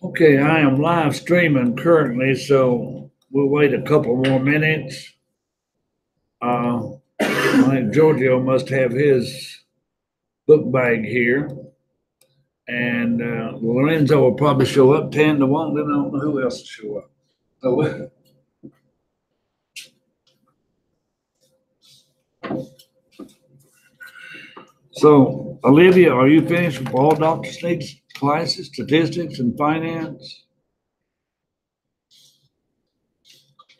Okay, I am live streaming currently, so we'll wait a couple more minutes. I think Giorgio must have his book bag here, and Lorenzo will probably show up 10 to 1. Then I don't know who else will show up. So, Olivia, are you finished with all Dr. Sneak's classes, statistics, and finance?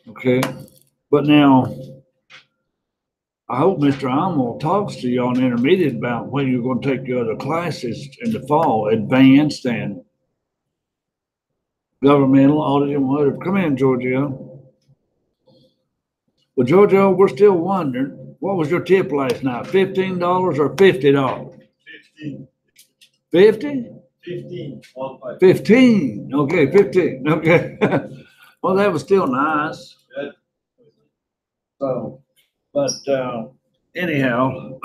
Okay, but now I hope Mr. Amo talks to you on intermediate about when you're going to take your other classes in the fall, advanced and governmental, audit, and whatever. Come in, Giorgio. Well, Giorgio, we're still wondering, what was your tip last night? $15 or $50? 15. 50? 15. 15. Okay, 15. Okay. Well, that was still nice. Yeah. So, but anyhow,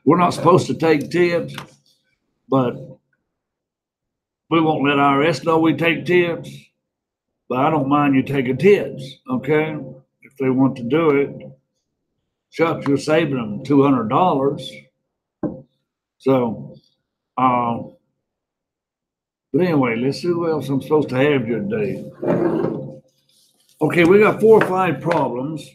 we're not supposed to take tips, but we won't let IRS know we take tips. But I don't mind you taking tips, okay? If they want to do it, shucks, you're saving them $200. So, but anyway, let's see who else I'm supposed to have here today. Okay, we got 4 or 5 problems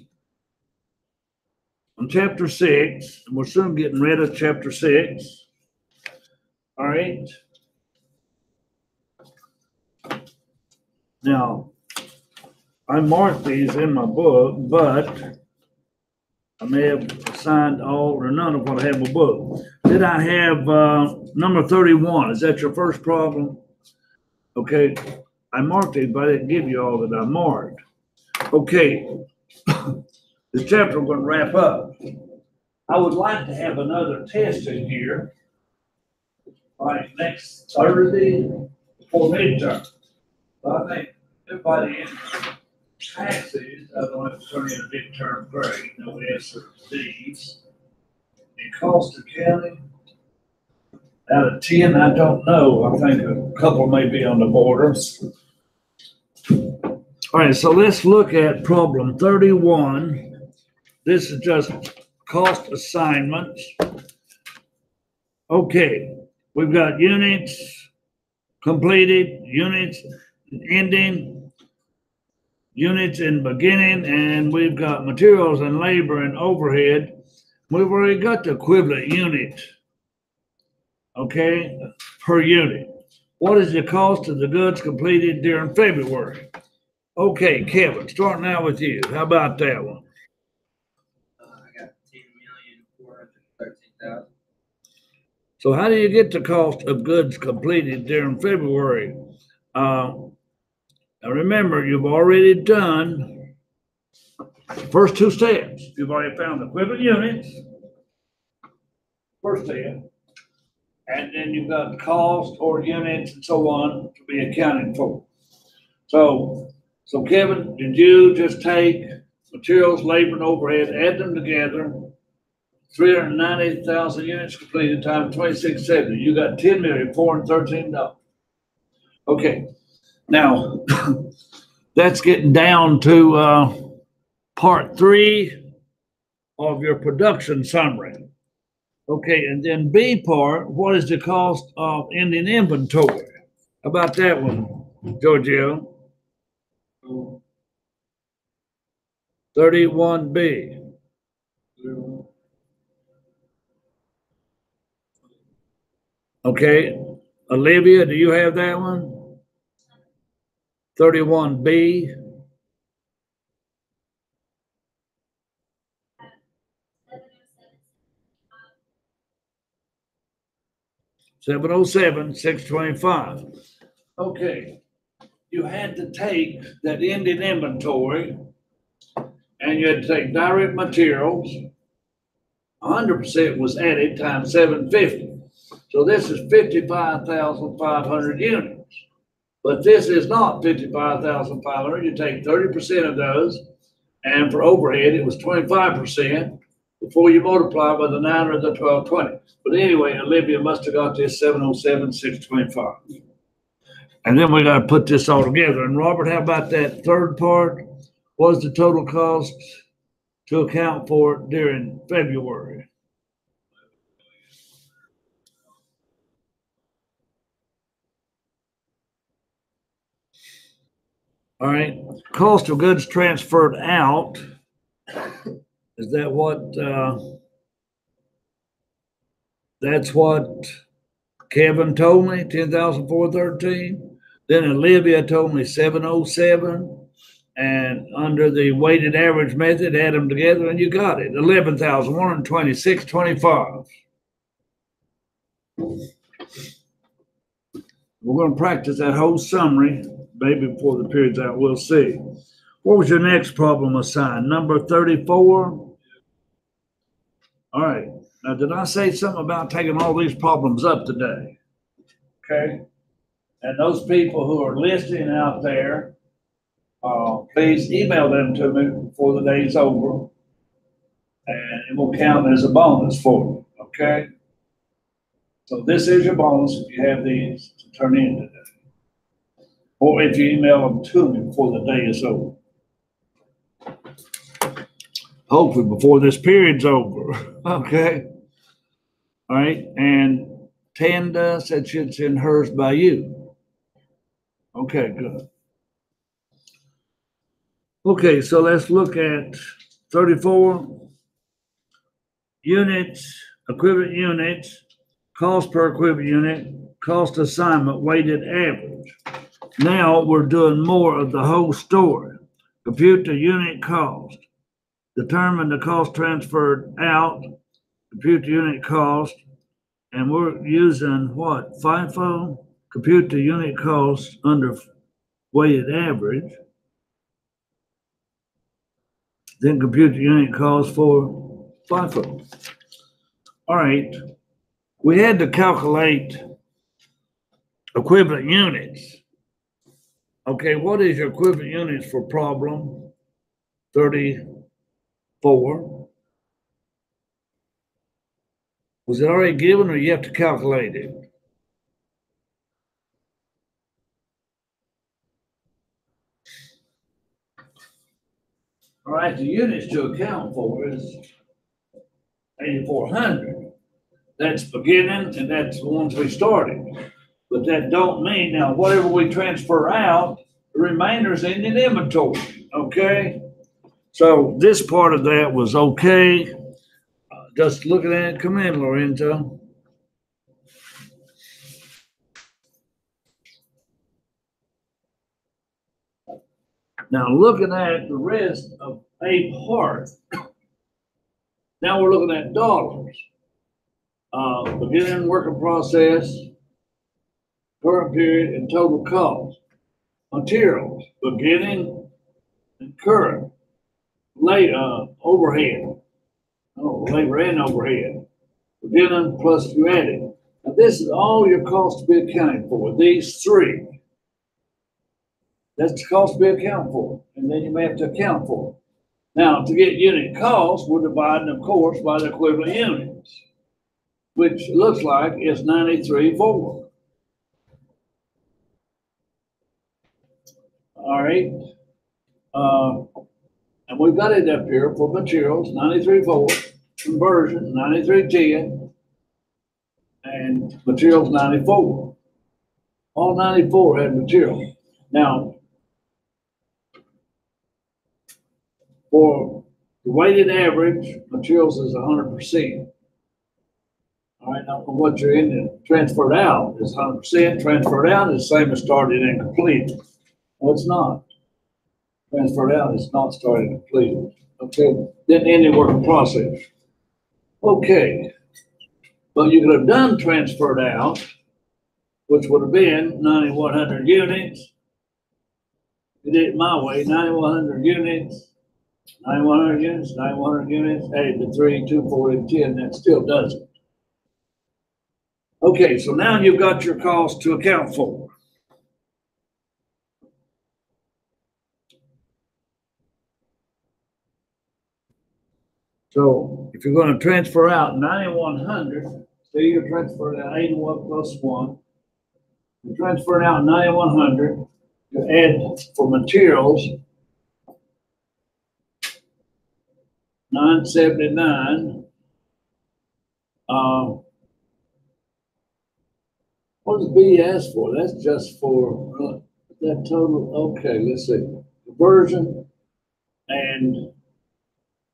on chapter 6, and we're soon getting rid of chapter 6. All right. Now, I marked these in my book, but I may have assigned all or none of what I have in my book. Did I have number 31? Is that your first problem? Okay, I marked it, but I didn't give you all that I marked. Okay, this chapter we're going to wrap up. I would like to have another test in here, like next Thursday for midterm. But I think everybody in taxes, I don't have to turn in a midterm grade, no S or D's. In Costa County, out of 10, I don't know. I think a couple may be on the border. All right, so let's look at problem 31. This is just cost assignments. Okay, we've got units completed, units ending, units in beginning, and we've got materials and labor and overhead. We've already got the equivalent unit, okay, per unit. What is the cost of the goods completed during February? Okay, Kevin, starting out with you. How about that one? I got 10,413,000. So how do you get the cost of goods completed during February? Now remember, you've already done the first 2 steps. You've already found the equivalent units, first step, and then you've got cost or units and so on to be accounted for. So Kevin, did you just take materials, labor, and overhead, add them together, 390,000 units completed times 2670. You got $10,413,000. Okay, now that's getting down to part 3 of your production summary. Okay, and then B part, what is the cost of ending inventory? How about that one, Giorgio? 31B. Okay, Olivia, do you have that one? 31B. $707,625. Okay, you had to take that ending inventory, and you had to take direct materials. 100% was added times 750. So this is 55,500 units. But this is not 55,500. You take 30% of those, and for overhead, it was 25% before you multiply by the 9 or the 1220. But anyway, Olivia must have got this 707,625. And then we got to put this all together. And Robert, how about that third part? What's the total cost to account for it during February? All right, cost of goods transferred out. Is that what, that's what Kevin told me, 10,413? Then Olivia told me 707. And under the weighted average method, add them together and you got it, 11,126.25. We're going to practice that whole summary, maybe before the period's out. We'll see. What was your next problem assigned? Number 34? All right. Now, did I say something about taking all these problems up today? Okay. And those people who are listening out there, please email them to me before the day's over, and it will count as a bonus for you. Okay. So this is your bonus if you have these to turn in today, or if you email them to me before the day is over. Hopefully before this period's over. Okay. All right. And Tanda said she'd send hers by you. Okay, good. Okay, so let's look at 34 units, equivalent units, cost per equivalent unit, cost assignment, weighted average. Now we're doing more of the whole story. Compute the unit cost. Determine the cost transferred out. Compute the unit cost. And we're using what? FIFO? Compute the unit cost under weighted average. Then compute the unit cost for FIFO. All right. We had to calculate equivalent units. Okay, what is your equivalent units for problem 34? Was it already given or you have to calculate it? All right, the units to account for is 8,400. That's beginning and that's the ones we started. But that don't mean now whatever we transfer out, the remainder's in the inventory, okay? So this part of that was okay. Just looking at it, come in, Lorenzo. Now looking at the rest of a part, now we're looking at dollars. Beginning working process, current period, and total cost. Materials, beginning and current. Overhead. Oh, labor and overhead. Beginning plus you added. Now this is all your costs to be accounted for. These three. That's the cost to be accounted for. And then you may have to account for it. Now, to get unit cost, we're dividing, of course, by the equivalent units, which looks like is 93.4. All right. And we've got it up here for materials, 93.4, conversion, 93.10, and materials, 94. All 94 had material. Now, for the weighted average, materials is 100%. All right, now from what you're in the transferred out is 100%. Transferred out is the same as started and completed. No, it's not. Transferred out is not started and completed. Okay, then ending working process. Okay, but you could have done transferred out, which would have been 9,100 units. You did it my way, 9,100 units. 9,100 units, 9,100 units, added to 3, 2, 4, and 10, that still does it. Okay, so now you've got your cost to account for. So if you're going to transfer out 9,100, say you're transferring out 81 plus 1, You're transferring out 9,100. You add for materials, 979. What does B ask for? That's just for that total. Okay, let's see. Conversion and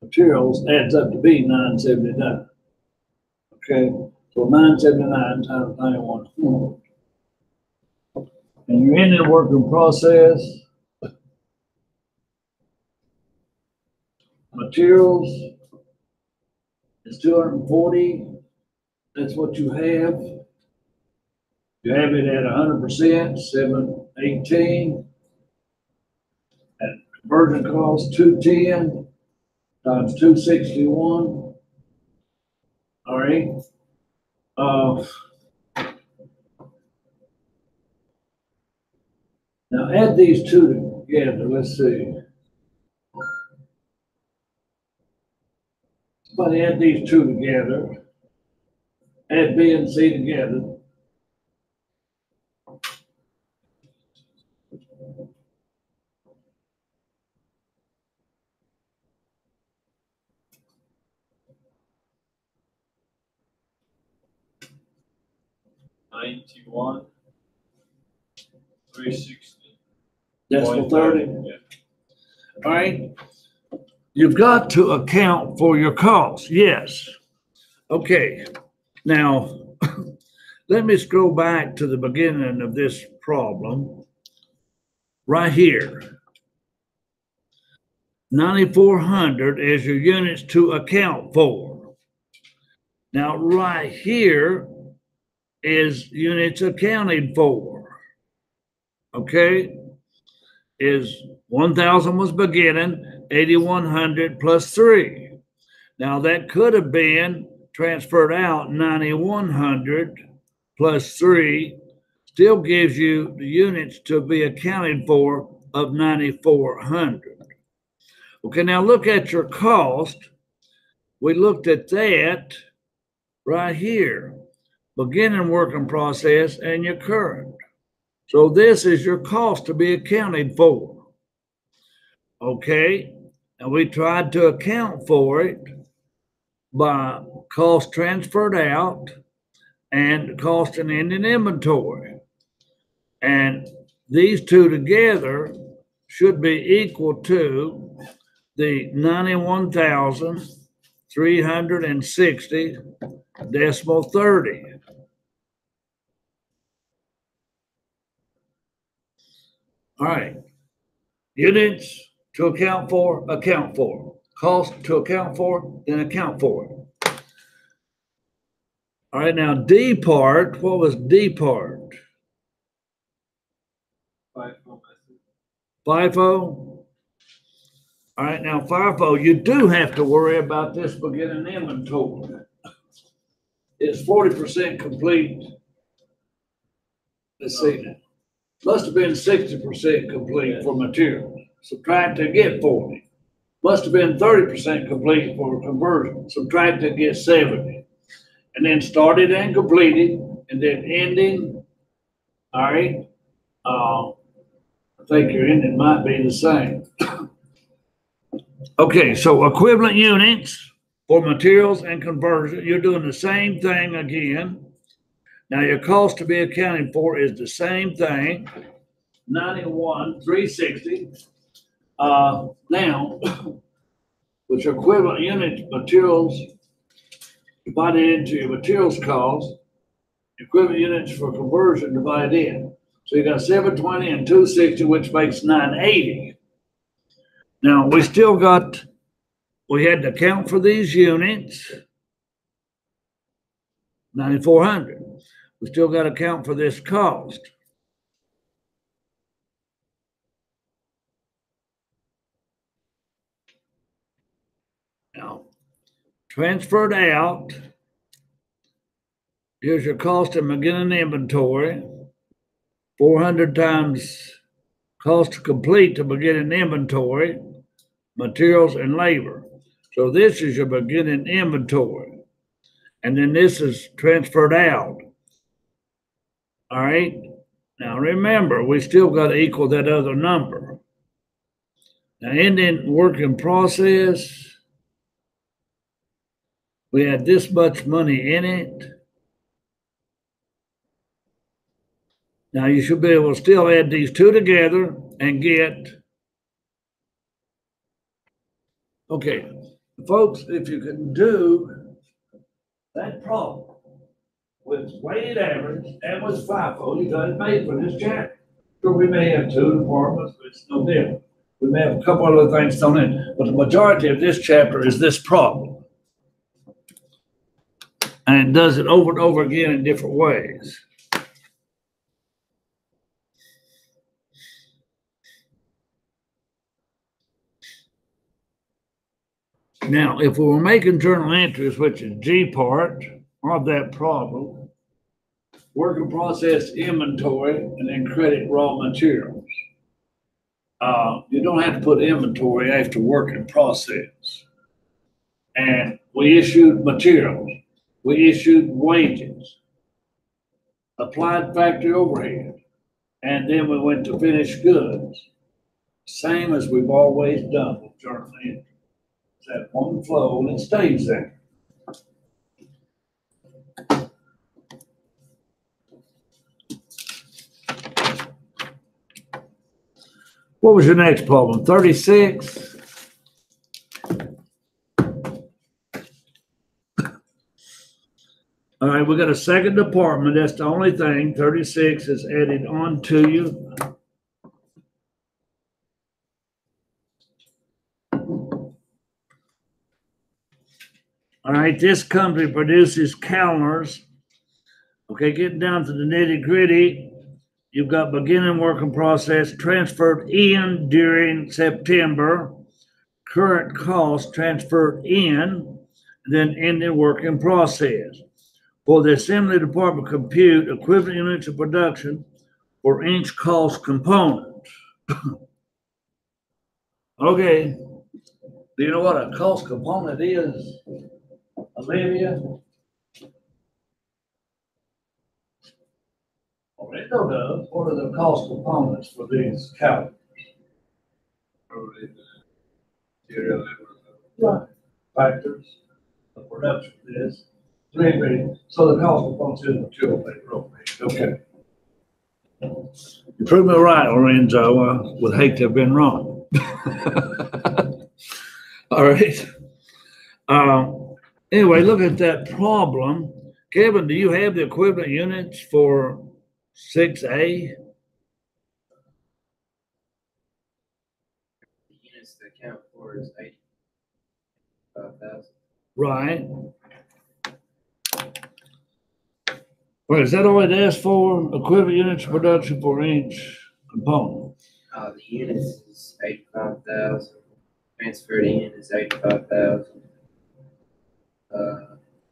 materials adds up to be 979. Okay, so 979 times 91. And you're in the working process. Materials is 240. That's what you have. You have it at 100%, 718. And conversion cost 210 times 261. All right. Now add these two together. Let's see. Somebody add these two together. Add B and C together. $91, $360. Decimal 30. Yeah. All right. You've got to account for your costs. Yes. Okay. Now, let me scroll back to the beginning of this problem. Right here. 9,400 is your units to account for. Now, right here is units accounted for. Okay? Is 1,000 was beginning, 8,100 plus 3. Now, that could have been transferred out 9,100 plus 3, still gives you the units to be accounted for of 9,400. Okay, now look at your cost. We looked at that right here, beginning working process and your current. So this is your cost to be accounted for. Okay, and we tried to account for it by cost transferred out and cost and ending inventory. And these two together should be equal to the 91,360 decimal 30. All right. Units to account for, account for. Cost to account for, then account for it. All right, now D part, what was D part? FIFO. All right, now FIFO, you do have to worry about this beginning inventory. It's 40% complete. Let's see now. Must have been 60% complete for materials. Subtract to get 40. Must have been 30% complete for conversion. Subtract to get 70. And then started and completed, and then ending. All right. I think your ending might be the same. Okay, so equivalent units for materials and conversion. You're doing the same thing again. Now your cost to be accounted for is the same thing, 91,360. Now, with your equivalent units, materials divided into your materials cost, equivalent units for conversion divided in. So you got 720 and 260, which makes 980. Now we had to account for these units, 9,400. We still got to account for this cost. Now, transferred out, here's your cost and beginning inventory, 400 times cost to complete to beginning inventory, materials and labor. So this is your beginning inventory. And then this is transferred out. All right. Now remember, we still got to equal that other number. Now in work in process, we had this much money in it. Now you should be able to still add these two together and get, okay, folks, if you can do that problem with weighted average and with FIFO, you got it made for this chapter. Sure, we may have two departments, but it's no different. We may have a couple other things thrown in, but the majority of this chapter is this problem. And it does it over and over again in different ways. Now, if we were making journal entries, which is G part of that problem, work in process inventory and then credit raw materials. You don't have to put inventory after work in process. And we issued materials. We issued wages, applied factory overhead, and then we went to finished goods. Same as we've always done with journal entry. It's that one flow and it stays there. What was your next problem? 36? All right, we got a second department. That's the only thing. 36 is added on to you. All right, this company produces calendars. Okay, getting down to the nitty gritty. You've got beginning working process transferred in during September, current cost transferred in, then ending working process. For the assembly department, compute equivalent units of production for each cost component. Okay, do you know what a cost component is, Olivia? Orlando does. What are the cost components for these calendars? Right. Factors, the production is. So the cost components is material labor. Okay. You proved me right, Lorenzo. I would hate to have been wrong. All right. Anyway, look at that problem. Kevin, do you have the equivalent units for 6A? The units to account for is 85,000. Right. Well, is that all it asks for? Equivalent units of production for each component? The units is 85,000. Transferred in is 85,000.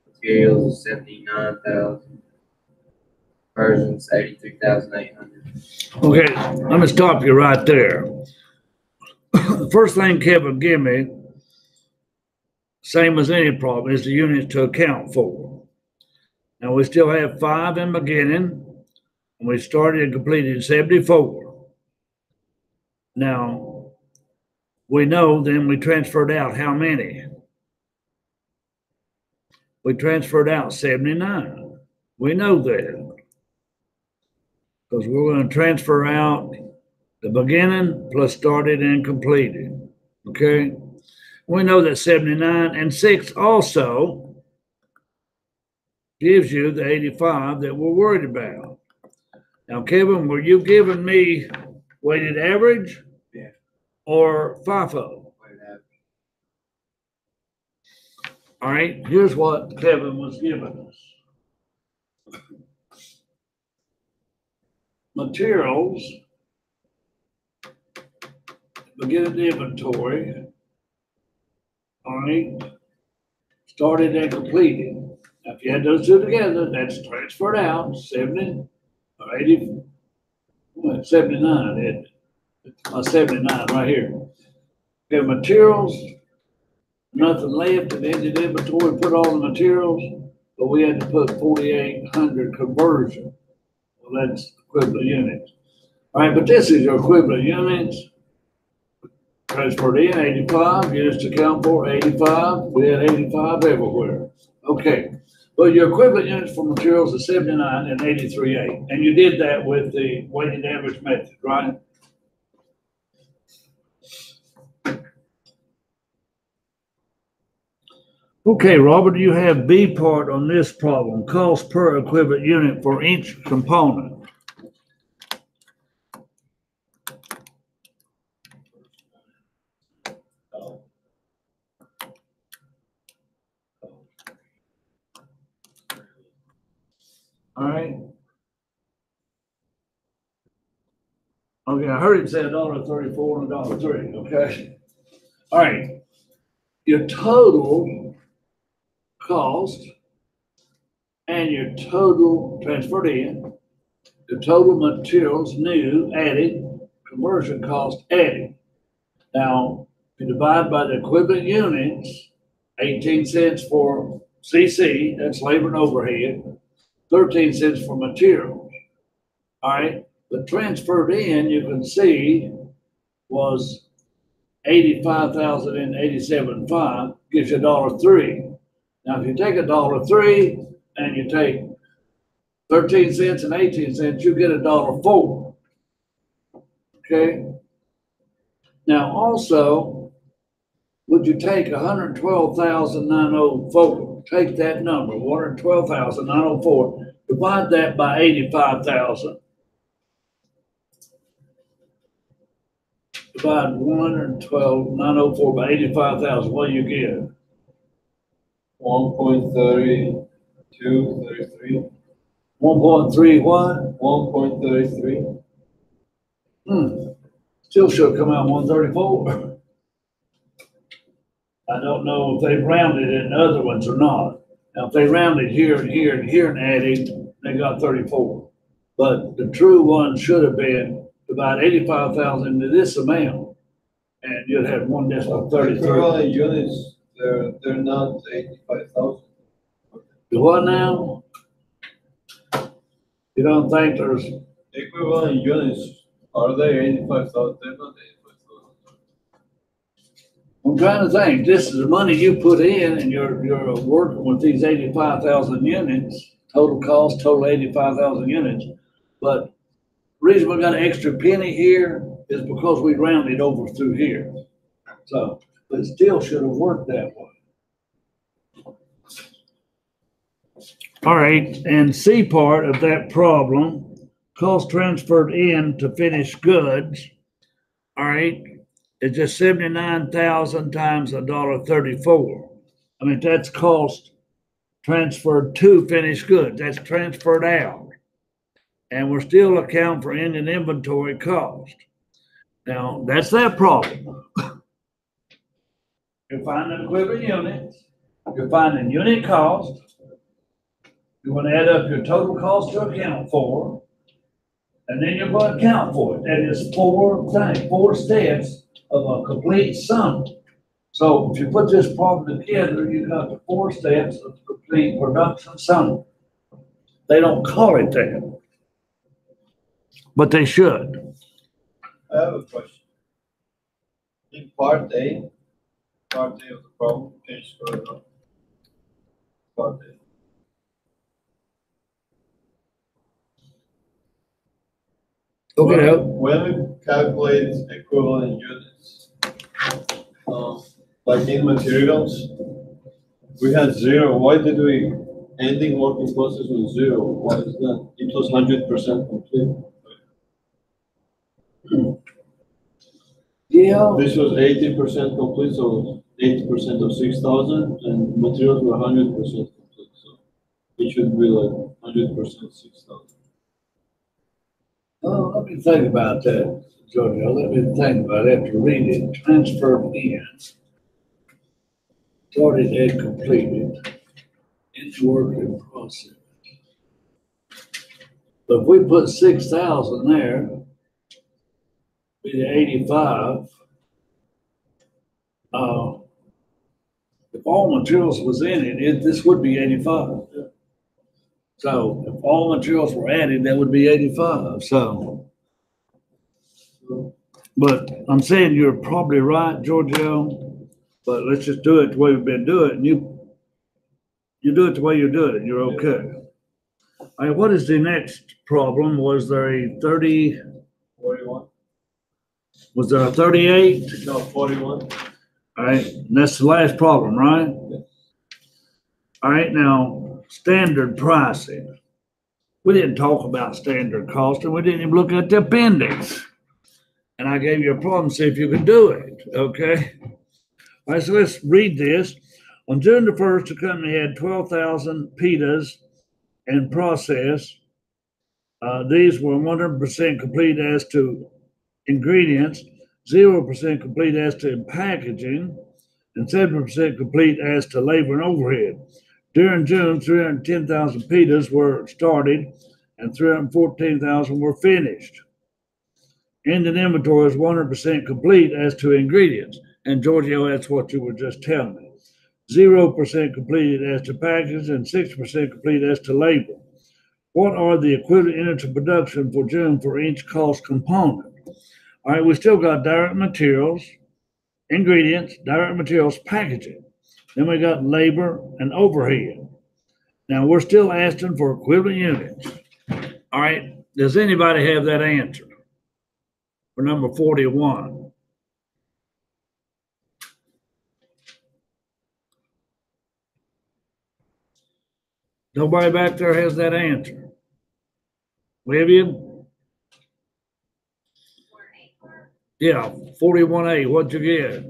Materials is 79,000. Versions 83,800. Okay, let me stop you right there. The first thing Kevin give me, same as any problem, is the units to account for. Now we still have 5 in beginning, and we started and completed 74. Now, we know then we transferred out how many? We transferred out 79. We know that. Because we're going to transfer out the beginning plus started and completed. Okay? We know that 79 and 6 also gives you the 85 that we're worried about. Now, Kevin, were you giving me weighted average? Yeah. Or FIFO? Weighted average. All right, here's what Kevin was giving us. Materials, beginning inventory, all right, started and completed. Now, if you had those two together, that's transferred out 70 or 80, 79, isn't it? 79 right here. We have materials, nothing left, and ended inventory, put all the materials, but we had to put 4,800 conversion. Well, that's equivalent units. All right, but this is your equivalent units. Transferred in 85, units to count for 85. We had 85 everywhere. Okay, but your equivalent units for materials is 79 and 83.8. And you did that with the weighted average method, right? Okay, Robert, you have B part on this problem, cost per equivalent unit for each component. All right. Okay, I heard him say $1.34 and $1.03, okay? All right, your total cost and your total transferred in, the total materials new added, conversion cost added. Now, if you divide by the equivalent units, 18 cents for CC, that's labor and overhead, 13 cents for materials. All right, the transferred in, you can see, was 85,087.5, gives you $1.03. Now, if you take $1.03 and you take 13 cents and 18 cents, you get $1.04. Okay. Now, also, would you take 112,904? Take that number, 112,904, divide that by 85,000. Divide 112,904 by 85,000. What do you get? 1.3233. 1.3 what? 1.33. Still should come out 134. I don't know if they've rounded it in other ones or not. Now, if they rounded here and here and here and added, they got 34. But the true one should have been about 85,000 into this amount, and you'd have 1.33. Equivalent units, they're not 85,000. The what now? You don't think there's, Equivalent units, are they 85,000? They're not 85,000. I'm trying to think, this is the money you put in and you're working with these 85,000 units, total cost, total 85,000 units. But the reason we got an extra penny here is because we rounded over through here. So, but it still should have worked that way. All right, and C part of that problem, cost transferred in to finished goods, all right, is just 79,000 times $1.34. I mean, that's cost transferred to finished goods. That's transferred out. And we're still accounting for ending inventory cost. Now, that's that problem. You're finding equivalent units. You're finding unit cost. You're going to add up your total cost to account for. And then you're going to account for it. That is four steps of a complete sum. So if you put this problem together, you got the 4 steps of complete production sum. They don't call it that, but they should. I have a question. In part A of the problem, can you scroll it up? Part A. Okay. When we calculate equivalent units, like in materials, we had 0. Why did we ending working process with 0? Why is that? It was 100% complete. Yeah. This was 80% complete, so 80% of 6,000, and materials were 100% complete, so it should be like 100% 6,000. Oh, let me think about that, Giorgio. Let me think about it after read it. Transfer in. Started and completed. Into work in process. But if we put 6,000 there, be the 85. If all materials was in it, this would be 85. So if all materials were added, that would be 85, so. But I'm saying you're probably right, Giorgio, but let's just do it the way we've been doing it, and you do it the way you're doing it, you're okay. All right, what is the next problem? Was there a 30, 41? was there a 38? No, 41. All right, and that's the last problem, right? All right, now, standard pricing. We didn't talk about standard cost, and we didn't even look at the appendix. And I gave you a problem, see if you could do it, okay? All right, so let's read this. On June the 1st, the company had 12,000 pitas in process. These were 100% complete as to ingredients, 0% complete as to packaging, and 7% complete as to labor and overhead. During June, 310,000 pitas were started and 314,000 were finished. Ending inventory is 100% complete as to ingredients. And Giorgio, that's what you were just telling me. 0% completed as to packaging and 6% complete as to labor. What are the equivalent units of production for June for each cost component? All right, we still got direct materials, ingredients, direct materials, packaging. Then we got labor and overhead. Now we're still asking for equivalent units. All right, does anybody have that answer for number 41? Nobody back there has that answer. Vivian? Yeah, 41A, what'd you get?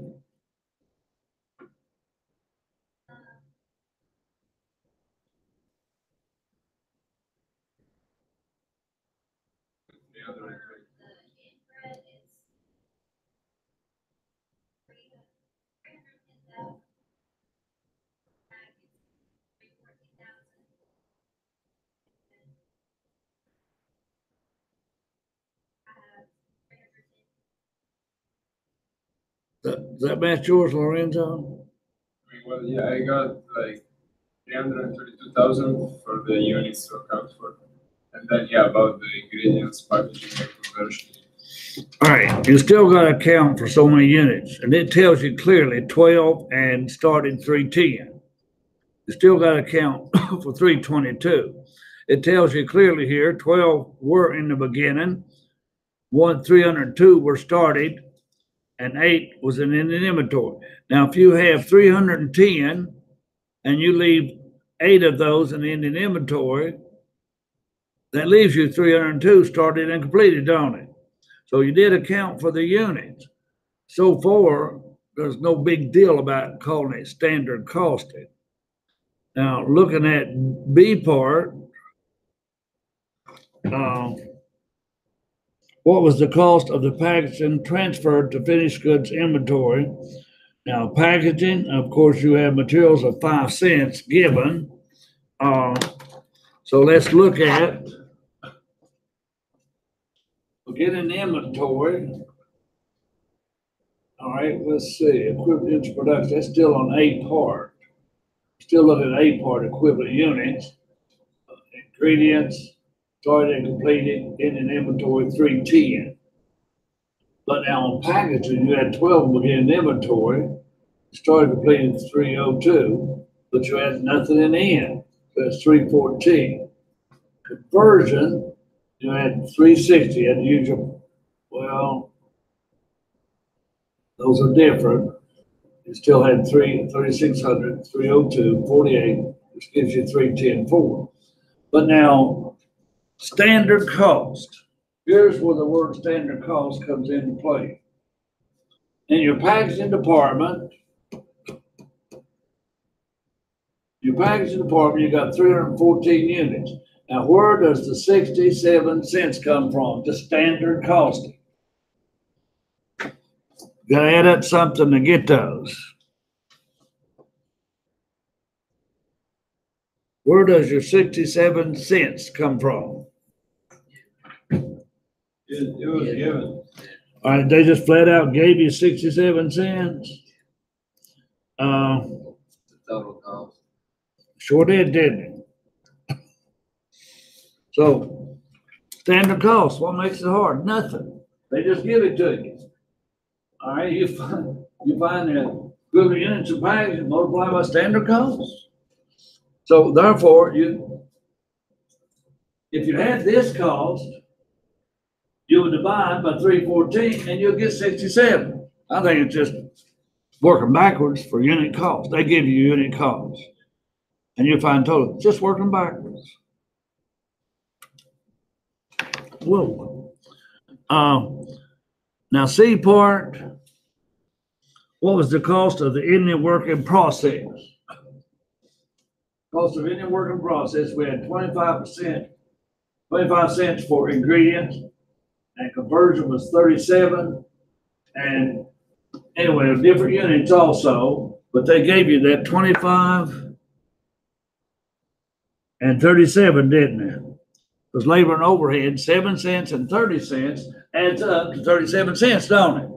Does that match yours, Lorenzo? Well, yeah, I got like 332,000 for the units to account for. And then, yeah, about the ingredients, packaging, and conversion. All right, you still got to account for so many units, and it tells you clearly 12 and starting 310. You still got to account for 322. It tells you clearly here 12 were in the beginning, 302 were started, and 8 was in the inventory. Now, if you have 310 and you leave 8 of those in the ending inventory, that leaves you 302 started and completed, don't it? So you did account for the units. So far, there's no big deal about calling it standard costing. Now, looking at B part, what was the cost of the packaging transferred to finished goods inventory? Now, packaging, of course, you have materials of 5 cents given. So let's look at, we'll get an inventory. All right, let's see, equivalent to production, that's still on A part. Still looking at A part equivalent units. Ingredients, started and completed in an inventory 310. But now on packaging, you had 12 within inventory, started completed 302, but you had nothing in the end. So that's 314. Conversion, you had 360 at the usual. Well, those are different. You still had 3,600, 302, 48, which gives you 310.4. But now, standard cost. Here's where the word standard cost comes into play. In your packaging department, you got 314 units. Now, where does the 67 cents come from? The standard costing. You gotta add up something to get those. Where does your 67 cents come from? It was given. All right, they just flat out gave you 67 cents. The total cost. Sure did, didn't it? So standard cost, what makes it hard? Nothing. They just give it to you. All right, you find that equivalent units of packaging multiply by standard cost. So therefore, if you had this cost, you would divide by 314 and you'll get 67. I think it's just working backwards for unit cost. They give you unit cost. And you find total, just working backwards. Whoa. Now C part, what was the cost of the ending working process? Cost of ending working process, we had 25%, 25 cents for ingredients, and conversion was 37. And anyway, different units also, but they gave you that 25 and 37, didn't it? Because labor and overhead, 7 cents and 30 cents adds up to 37 cents, don't it?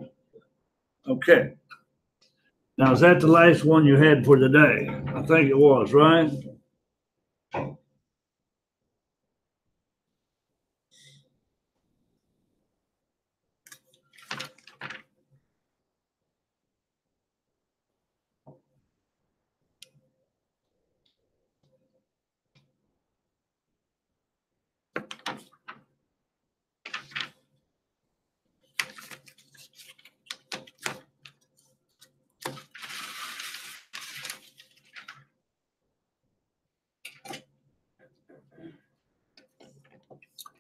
Okay. Now, is that the last one you had for the day? I think it was, right?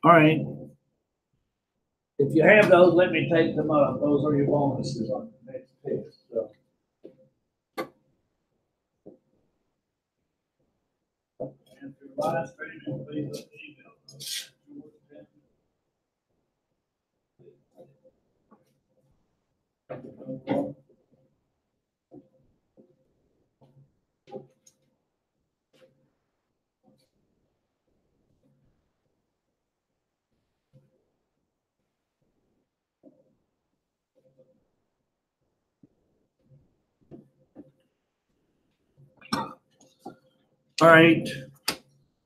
All right. If you have those, let me take them up. Those are your bonuses on the next test. So. And for live streaming, please let me know. All right,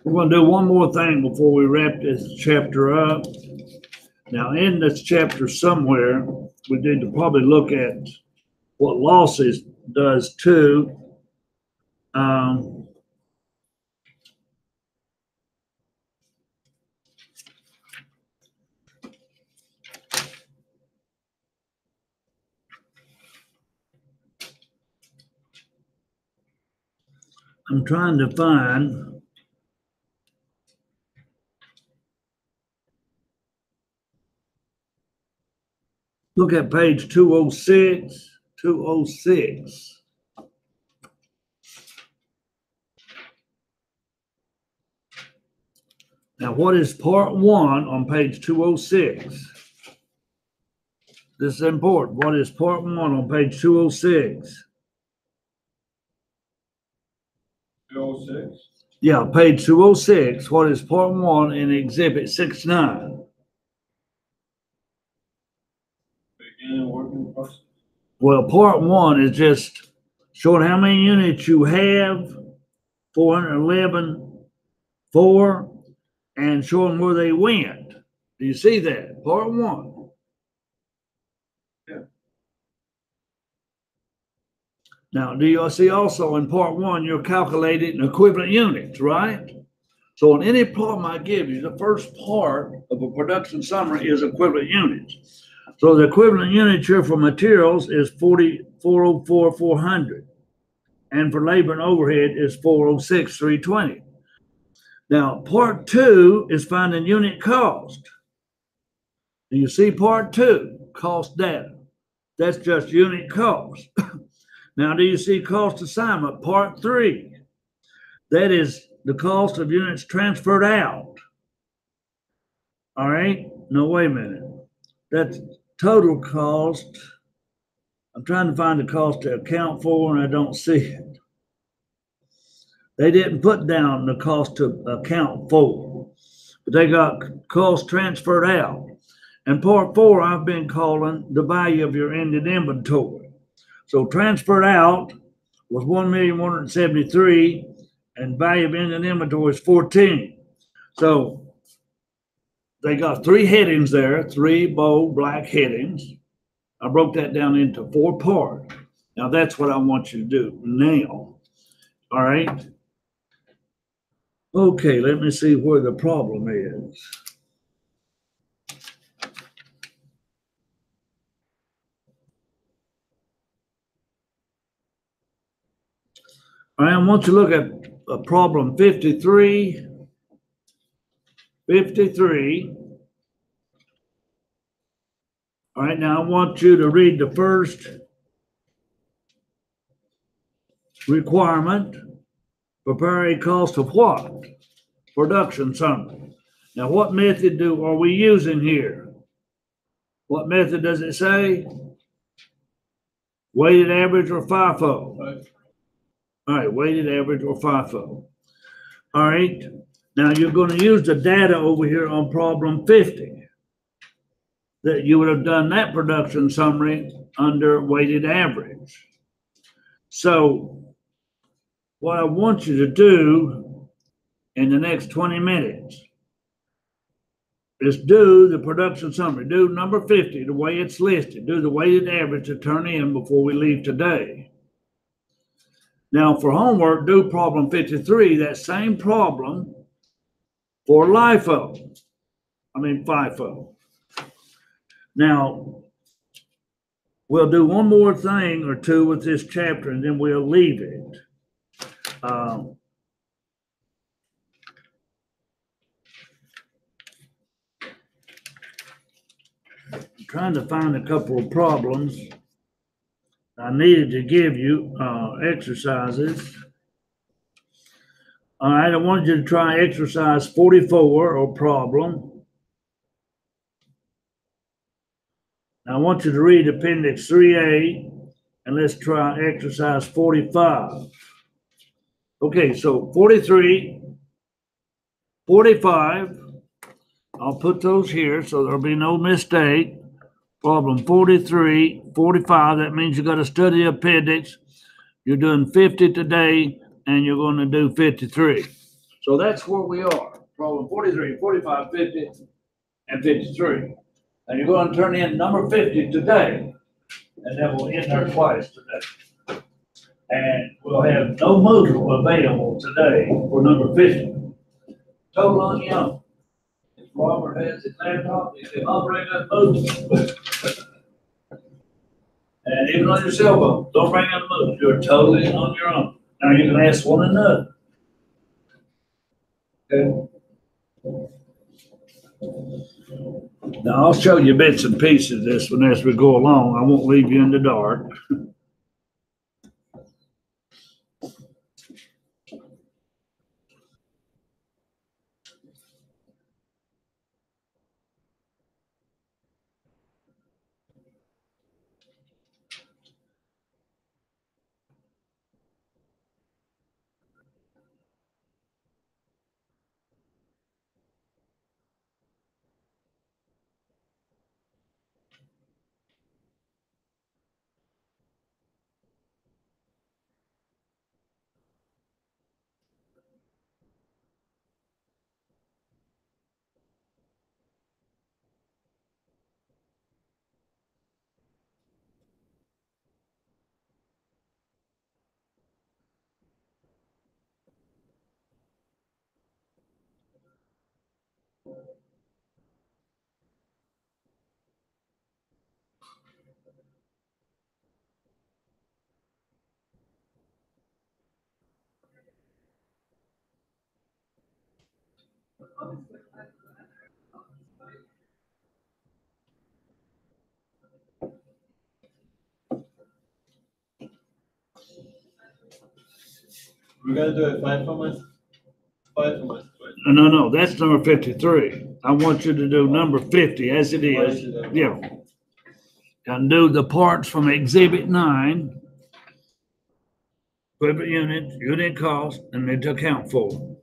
we're going to do one more thing before we wrap this chapter up. Now, in this chapter somewhere, we need to probably look at what losses does too. I'm trying to find look at page 206, 206. Now, what is part one on page 206? This is important. What is part one on page 206? 206. Yeah, page 206. What is part one in exhibit 69? Beginning working process. Well, part one is just showing how many units you have, 411, 4, and showing where they went. Do you see that? Part one. Yeah. Now, do you see also in part one, you're calculating equivalent units, right? So in any problem I give you, the first part of a production summary is equivalent units. So the equivalent units here for materials is 404, 400. And for labor and overhead is 406, 320. Now, part two is finding unit cost. Do you see part two? Cost data. That's just unit cost. Now, do you see cost assignment? Part three. That is the cost of units transferred out. All right. No, wait a minute. That's total cost. I'm trying to find the cost to account for, and I don't see it. They didn't put down the cost to account for, but they got cost transferred out. And part four, I've been calling the value of your ending inventory. So transferred out was 1,173,000, and value of ending inventory is 14. So they got three headings there, three bold black headings. I broke that down into 4 parts. Now that's what I want you to do now. All right. Okay, let me see where the problem is. All right, I want you to look at problem 53. 53. All right, now I want you to read the first requirement. Prepare a cost of what? Production summary. Now, what method are we using here? What method does it say? Weighted average or FIFO? Right. All right, weighted average or FIFO. All right, now you're going to use the data over here on problem 50. That you would have done that production summary under weighted average. So, what I want you to do in the next 20 minutes is do the production summary. Do number 50 the way it's listed. Do the weighted average to turn in before we leave today. Now, for homework, do problem 53, that same problem for LIFO. I mean, FIFO. Now, we'll do one more thing or two with this chapter and then we'll leave it. I'm trying to find a couple of problems. I needed to give you exercises. All right, I wanted you to try exercise 44 or problem. Now, I want you to read Appendix 3A and let's try exercise 45. Okay, so 43, 45, I'll put those here so there'll be no mistake. Problem 43, 45, that means you got to study appendix. You're doing 50 today and you're going to do 53. So that's where we are. Problem 43, 45, 50, and 53. And you're going to turn in number 50 today. And then we'll end there twice today. And we'll have no Moodle available today for number 50. Total on your own. If Robert has his laptop, he can operate that Moodle. And even on your cell phone, don't bring up Moodle. You're totally on your own. Now you can ask one another. Okay. Now I'll show you bits and pieces of this one as we go along. I won't leave you in the dark. We're gonna do a five for my right? No, that's number 53. I want you to do number 50 as it is. Yeah. And do the parts from Exhibit 9, equipment unit cost, and then to account for.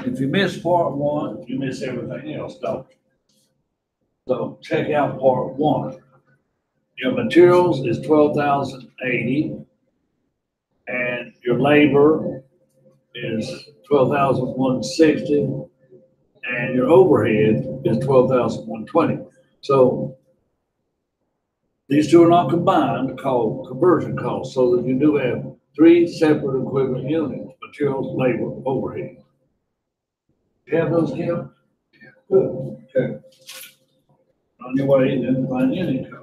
If you miss part one, you miss everything else, don't you? So check out part one. Your materials is 12,080, and your labor is 12,160, and your overhead is 12,120. So these two are not combined, called conversion costs, so that you do have three separate equivalent units: materials, labor, overhead. You have those, Kim? Good, okay. On your way, then find unit cost.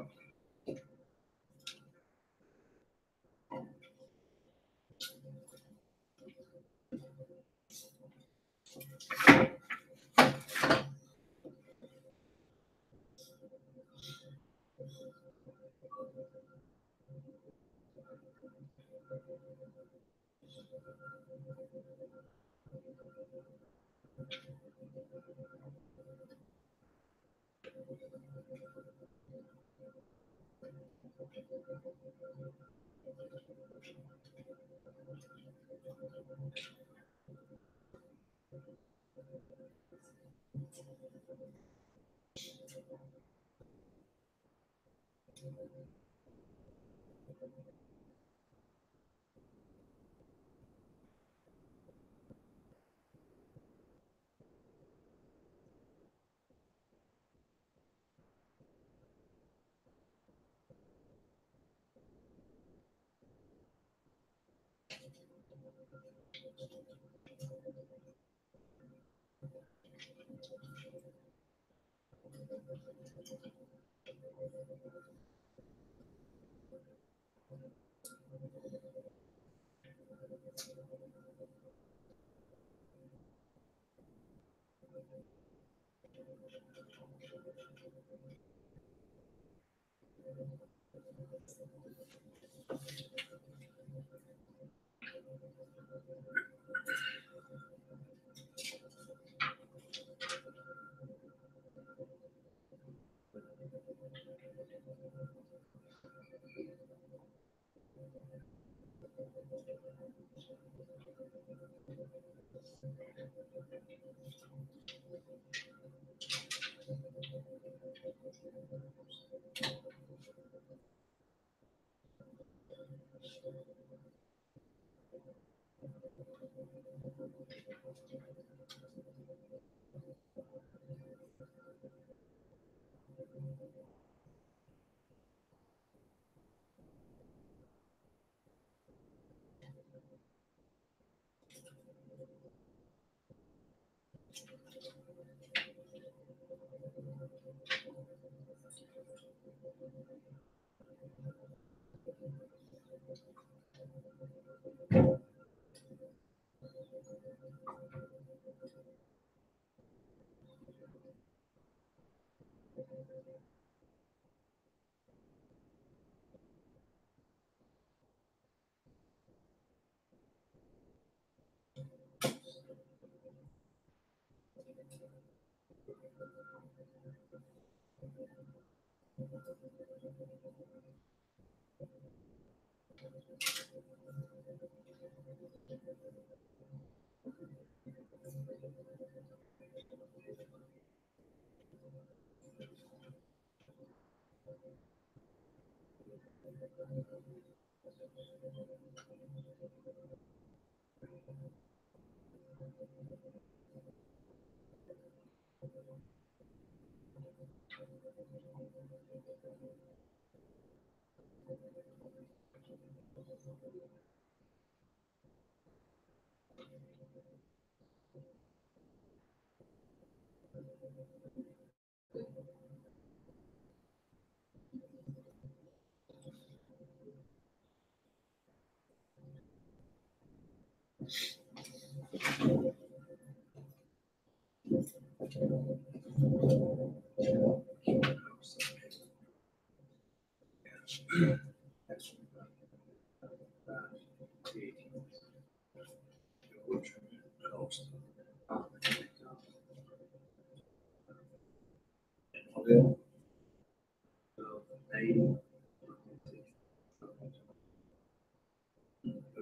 Okay.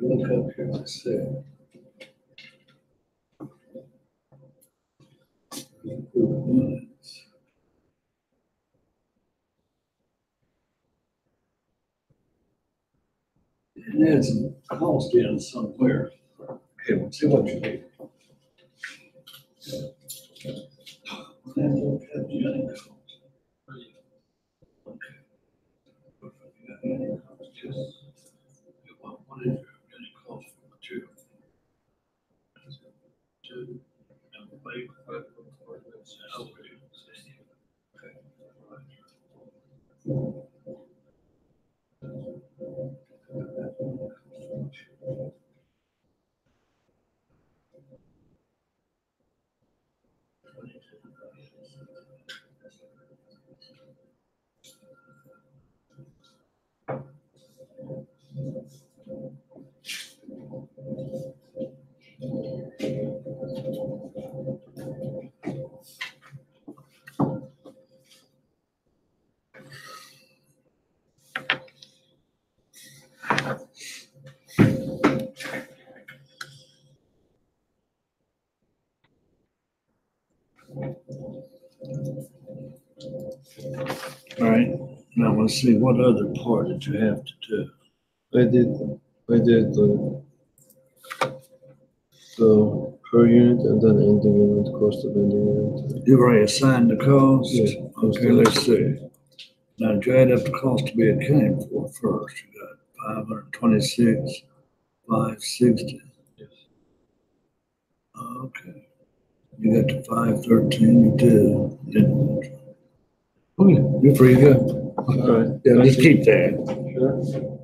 Look up here, let's see. It has some cost in somewhere. Okay, let's see what you need. What is your unit cost for material? All right, now let's see, what other part did you have to do? I did the per unit and then ending unit, cost of ending unit. You've already assigned the cost? Yeah. Okay, let's see. Now, did you add up the cost to be accounted for first? You got 526, 560. Yes. Okay. You got to 513, you do. Didn't. Okay, you're free to go. All right. Yeah, just keep that. Sure.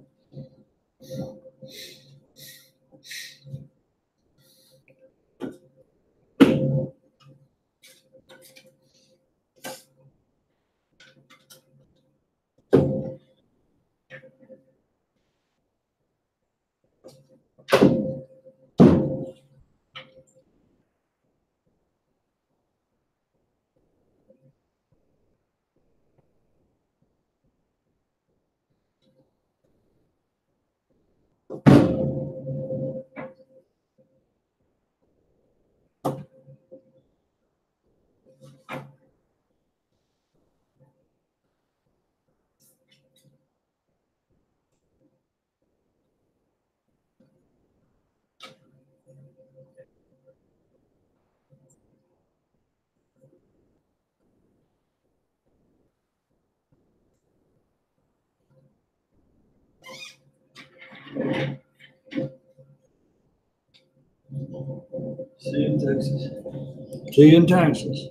See you in Texas. See you in Texas.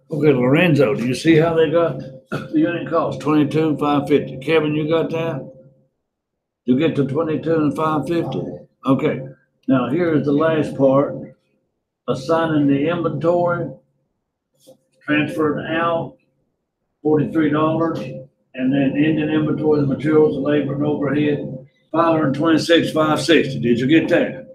Okay, Lorenzo, do you see how they got the unit cost? 22,550. Kevin, you got that? You get to 22 and 550? Okay, now here's the last part. Assigning the inventory, transferred out, $43. And then ending inventory, the materials, the labor and overhead, 526, 560. Did you get that?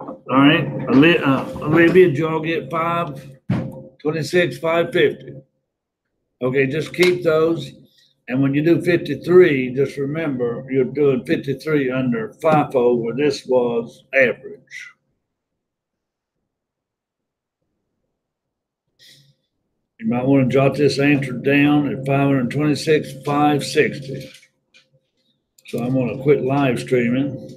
All right, Olivia, did y'all get 526, 550? Okay, just keep those. And when you do 53, just remember you're doing 53 under FIFO where this was average. You might want to jot this answer down at 526,560. So I'm going to quit live streaming.